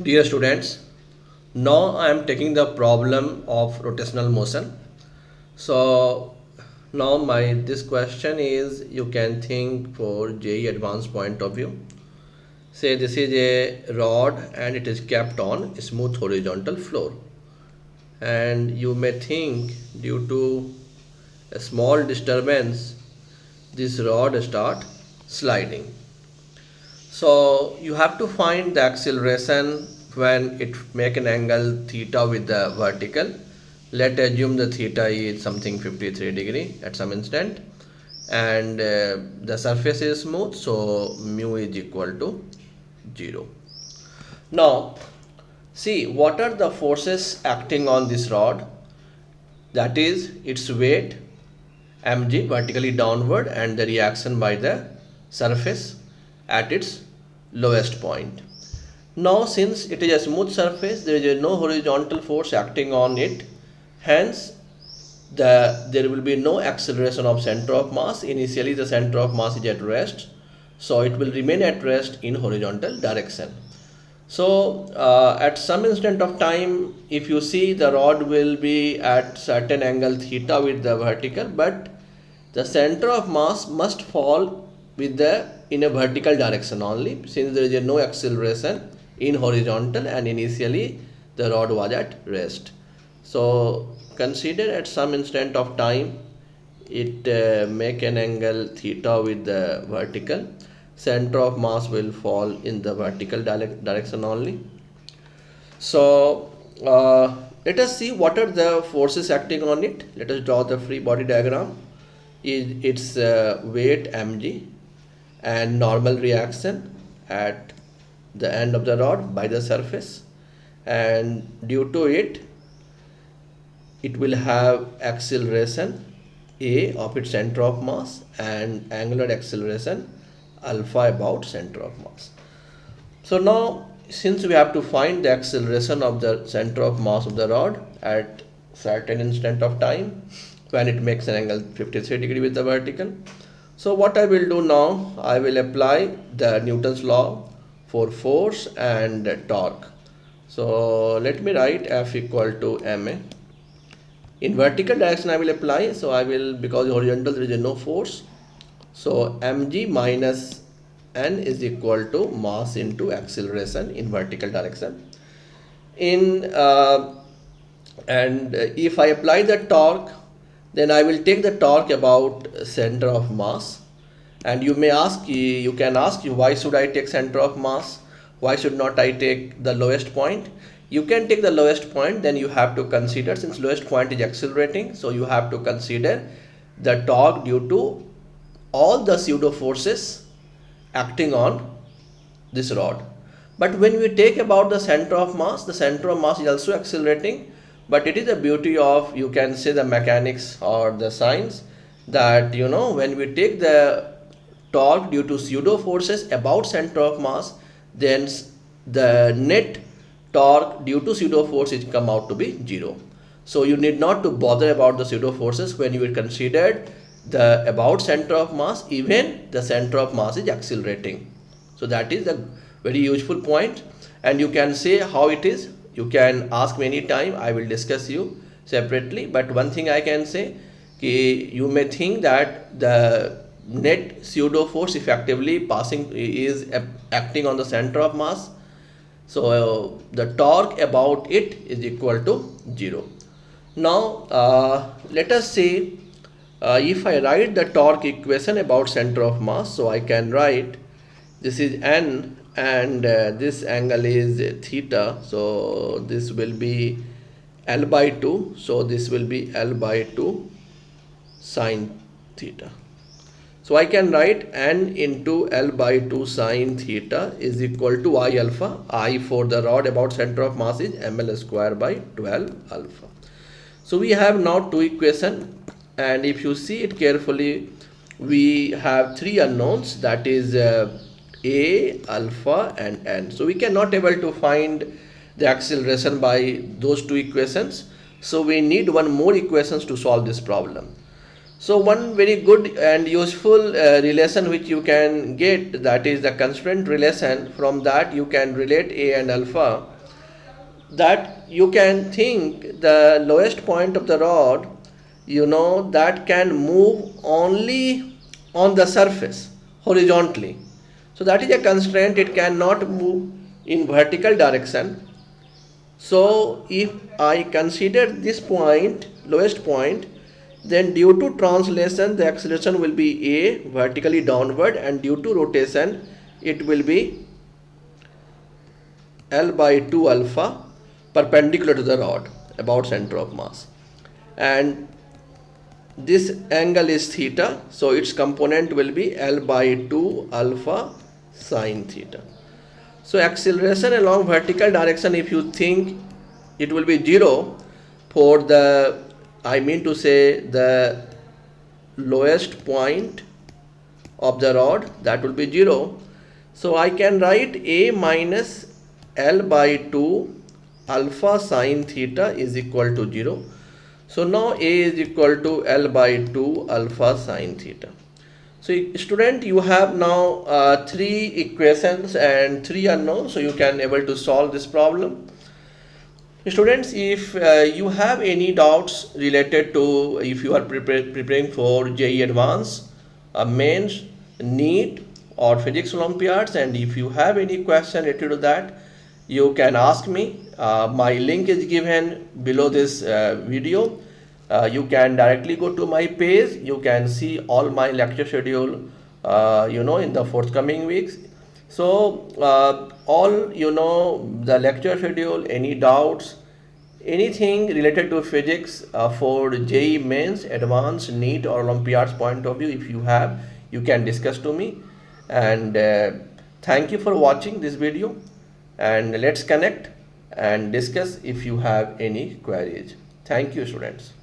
Dear students, now I am taking the problem of rotational motion. So now my this question is you can think for JEE advanced point of view. Say this is a rod and it is kept on a smooth horizontal floor, and you may think due to a small disturbance this rod start sliding. So you have to find the acceleration when it make an angle theta with the vertical. Let's assume the theta is something 53 degree at some instant, and the surface is smooth, so mu is equal to 0. Now see what are the forces acting on this rod. That is its weight mg vertically downward and the reaction by the surface at its lowest point. Now since it is a smooth surface, there is no horizontal force acting on it, hence there will be no acceleration of center of mass. Initially the center of mass is at rest, so it will remain at rest in horizontal direction. So at some instant of time, if you see, the rod will be at certain angle theta with the vertical, but the center of mass must fall with the in a vertical direction only, since there is no acceleration in horizontal and initially the rod was at rest. So consider at some instant of time it make an angle theta with the vertical, center of mass will fall in the vertical direction only. So let us see what are the forces acting on it. Let us draw the free body diagram. Its weight mg and normal reaction at the end of the rod by the surface, and due to it will have acceleration a of its center of mass and angular acceleration alpha about center of mass. So now since we have to find the acceleration of the center of mass of the rod at certain instant of time when it makes an angle 53 degree with the vertical, so what I will do now, I will apply the Newton's law for force and torque. So let me write F equal to ma. In vertical direction I will apply, so I will, because horizontal there is no force, so mg minus n is equal to mass into acceleration in vertical direction. And if I apply the torque, then I will take the torque about center of mass. And you may ask, you can ask, why should I take center of mass? Why should not I take the lowest point? You can take the lowest point, then you have to consider, since lowest point is accelerating, so you have to consider the torque due to all the pseudo forces acting on this rod. But when we take about the center of mass is also accelerating, but it is the beauty of, you can say, the mechanics or the science, that when we take the torque due to pseudo forces about center of mass, then the net torque due to pseudo forces come out to be 0. So you need not to bother about the pseudo forces when you will consider the about center of mass, even the center of mass is accelerating. So that is the very useful point, and you can say how it is. You can ask me any time, I will discuss you separately. But one thing I can say, you may think that the net pseudo force effectively passing is acting on the center of mass, so the torque about it is equal to 0. Now let us say, if I write the torque equation about center of mass, so I can write, this is n and this angle is theta, so this will be L by 2, so this will be L by 2 sine theta. So I can write n into L by 2 sine theta is equal to I alpha. I for the rod about center of mass is ml square by 12 alpha. So we have now two equations, and if you see it carefully, we have three unknowns, that is a, alpha and n. So we cannot able to find the acceleration by those two equations, so we need one more equations to solve this problem. So one very good and useful relation which you can get, that is the constraint relation. From that you can relate A and alpha, that you can think the lowest point of the rod, that can move only on the surface horizontally. So that is a constraint, it cannot move in vertical direction. So if I consider this point, lowest point, then due to translation the acceleration will be A, vertically downward, and due to rotation it will be L by 2 alpha, perpendicular to the rod, about center of mass. And this angle is theta, so its component will be L by 2 alpha sine theta. So acceleration along vertical direction, if you think, it will be 0 for the, I mean to say, the lowest point of the rod, that will be 0. So I can write A minus L by 2 alpha sine theta is equal to 0. So now A is equal to L by 2 alpha sine theta. So student, you have now 3 equations and 3 unknowns, so you can able to solve this problem. Students, if you have any doubts related to, if you are preparing for JEE Advanced, Mains, NEET or Physics Olympiads, and if you have any question related to that, you can ask me. My link is given below this video. You can directly go to my page. You can see all my lecture schedule, in the forthcoming weeks. So all, the lecture schedule, any doubts, anything related to physics for JEE Mains, Advanced, NEET or Olympiads point of view, if you have, you can discuss to me. And thank you for watching this video, and let's connect and discuss if you have any queries. Thank you, students.